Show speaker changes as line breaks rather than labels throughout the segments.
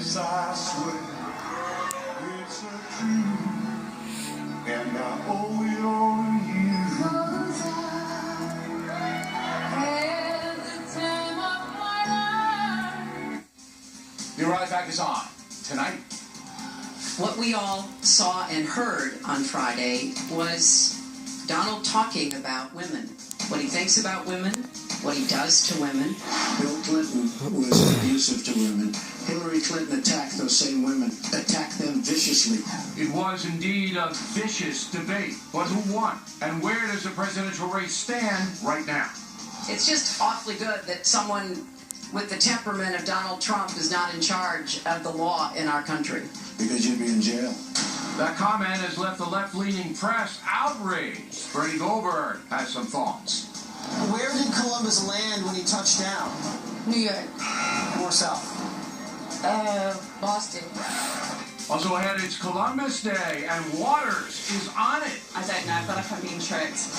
Yes, I swear it's a truth, and I owe it all to you. 'Cause I had the time of my life.
The O'Reilly Fact is on tonight.
What we all saw and heard on Friday was Donald talking about women, what he thinks about women, what he does to women.
Bill Clinton was abusive to women. Hillary Clinton attacked those same women, attacked them viciously.
It was indeed a vicious debate. But who won? And where does the presidential race stand right now?
It's just awfully good that someone with the temperament of Donald Trump is not in charge of the law in our country.
Because you'd be in jail.
That comment has left the left-leaning press outraged. Bernie Goldberg has some thoughts.
Where did Columbus land when he touched down?
New York.
More south.
Boston.
Also ahead, it's Columbus Day, and Waters is on it.
I don't know. I feel like I'm being tricked.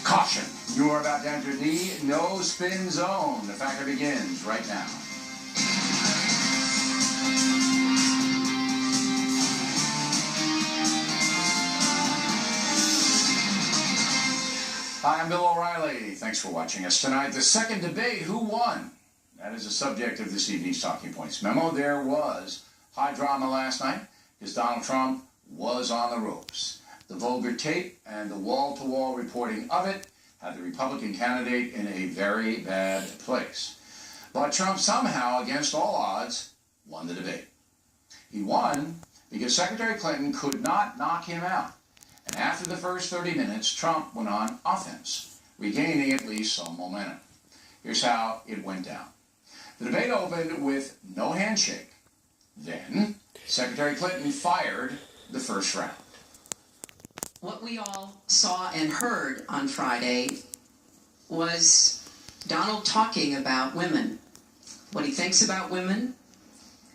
Caution. You are about to enter the no-spin zone. The factor begins right now. Hi, I'm Bill O'Reilly. Thanks for watching us tonight. The second debate, who won? That is the subject of this evening's Talking Points memo. There was high drama last night because Donald Trump was on the ropes. The vulgar tape and the wall-to-wall reporting of it had the Republican candidate in a very bad place. But Trump somehow, against all odds, won the debate. He won because Secretary Clinton could not knock him out. And after the first 30 minutes, Trump went on offense, regaining at least some momentum. Here's how it went down. The debate opened with no handshake. Then, Secretary Clinton fired the first round.
What we all saw and heard on Friday was Donald talking about women, what he thinks about women,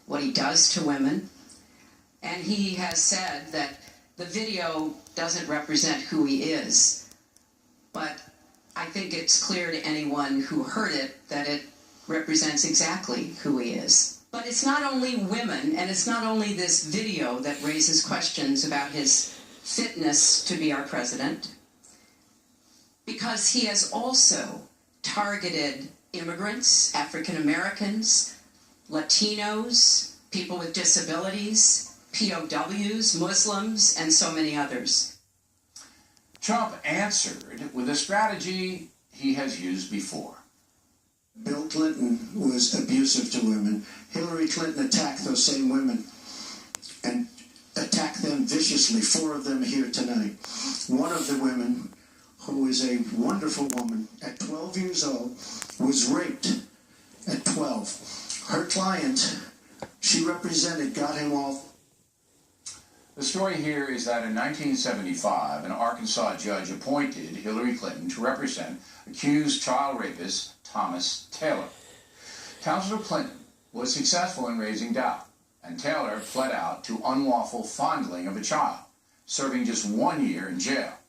what he does to women, and he has said that the video doesn't represent who he is, but I think it's clear to anyone who heard it that it represents exactly who he is. But it's not only women, and it's not only this video that raises questions about his fitness to be our president, because he has also targeted immigrants, African Americans, Latinos, people with disabilities, POWs, Muslims, and so many others.
Trump answered with a strategy he has used before.
Bill Clinton was abusive to women. Hillary Clinton attacked those same women and attacked them viciously. 4 of them here tonight. One of the women, who is a wonderful woman, at 12 years old, was raped at 12. Her client, she represented, got him off.
The story here is that in 1975, an Arkansas judge appointed Hillary Clinton to represent accused child rapist Thomas Taylor. Counselor Clinton was successful in raising doubt, and Taylor pled out to unlawful fondling of a child, serving just 1 year in jail.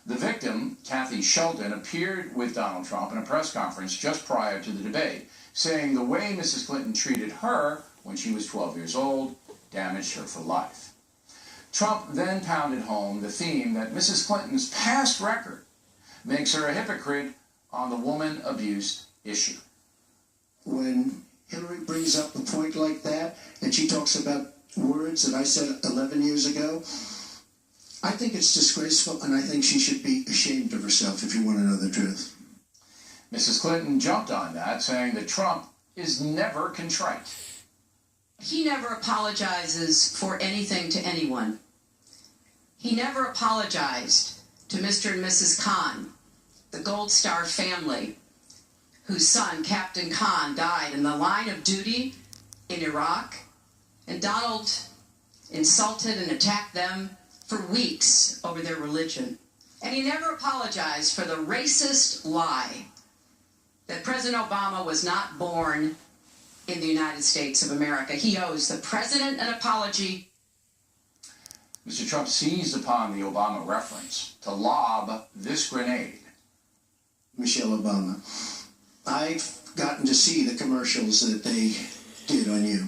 The victim, Kathy Shelton, appeared with Donald Trump in a press conference just prior to the debate, saying the way Mrs. Clinton treated her when she was 12 years old damaged her for life. Trump then pounded home the theme that Mrs. Clinton's past record makes her a hypocrite on the woman abuse issue.
When Hillary brings up a point like that, and she talks about words that I said 11 years ago, I think it's disgraceful, and I think she should be ashamed of herself, if you want to know the truth.
Mrs. Clinton jumped on that, saying that Trump is never contrite.
He never apologizes for anything to anyone. He never apologized to Mr. and Mrs. Khan, the Gold Star family, whose son, Captain Khan, died in the line of duty in Iraq, and Donald insulted and attacked them for weeks over their religion. And he never apologized for the racist lie that President Obama was not born in the United States of America. He owes the president an apology.
Mr. Trump seized upon the Obama reference to lob this grenade.
Michelle Obama. I've gotten to see the commercials that they did on you.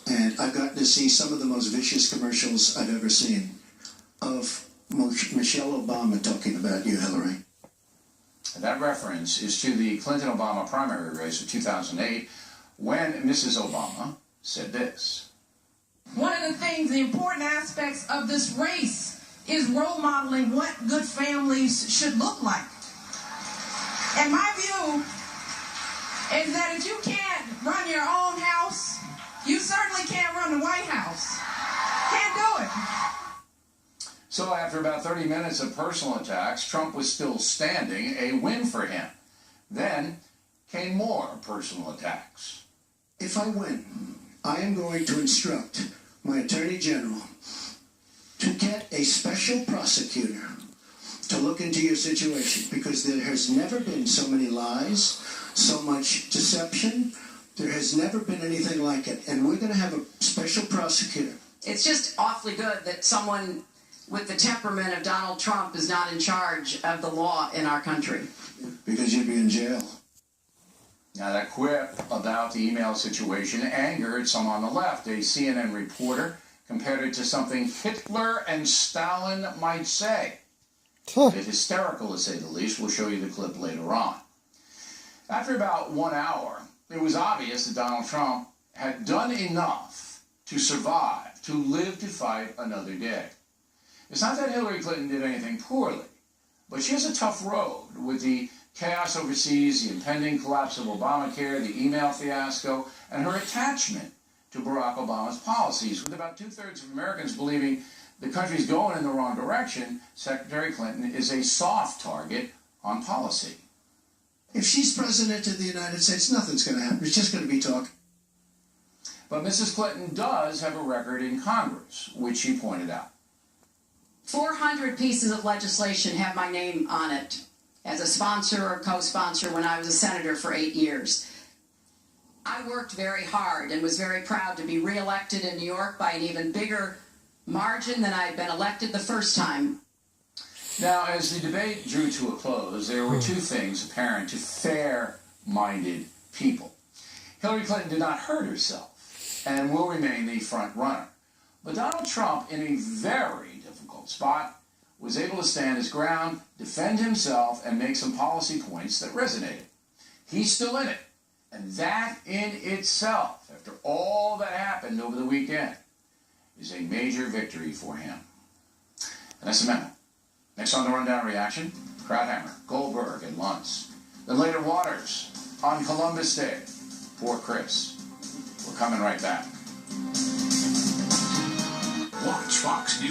And I've gotten to see some of the most vicious commercials I've ever seen of Michelle Obama talking about you, Hillary.
That reference is to the Clinton-Obama primary race of 2008, when Mrs. Obama said this.
One of the things, the important aspects of this race is role modeling what good families should look like. And my view is that if you can't run your own house, you certainly can't run the White House. Can't do it.
So after about 30 minutes of personal attacks, Trump was still standing, a win for him. Then came more personal attacks.
If I win, I am going to instruct my Attorney General to get a special prosecutor to look into your situation, because there has never been so many lies, so much deception. There has never been anything like it, and we're going to have a special prosecutor.
It's just awfully good that someone with the temperament of Donald Trump is not in charge of the law in our country.
Because you'd be in jail.
Now, that quip about the email situation angered some on the left. A CNN reporter compared it to something Hitler and Stalin might say. A bit hysterical, to say the least. We'll show you the clip later on. After about 1 hour, it was obvious that Donald Trump had done enough to survive, to live to fight another day. It's not that Hillary Clinton did anything poorly, but she has a tough road with the chaos overseas, the impending collapse of Obamacare, the email fiasco, and her attachment to Barack Obama's policies. With about 2/3 of Americans believing the country's going in the wrong direction, Secretary Clinton is a soft target on policy.
If she's president of the United States, nothing's going to happen. It's just going to be talk.
But Mrs. Clinton does have a record in Congress, which she pointed out.
400 pieces of legislation have my name on it as a sponsor or co-sponsor when I was a senator for 8 years. I worked very hard and was very proud to be reelected in New York by an even bigger margin than I had been elected the first time.
Now, as the debate drew to a close, there were two things apparent to fair-minded people. Hillary Clinton did not hurt herself and will remain the front runner. But Donald Trump, in a very difficult spot, was able to stand his ground, defend himself, and make some policy points that resonated. He's still in it. And that in itself, after all that happened over the weekend, is a major victory for him. And that's the memo. Next on the Rundown Reaction, Krauthammer, Goldberg, and Luntz. Then later, Waters on Columbus Day. Poor Chris. We're coming right back.
Watch Fox News.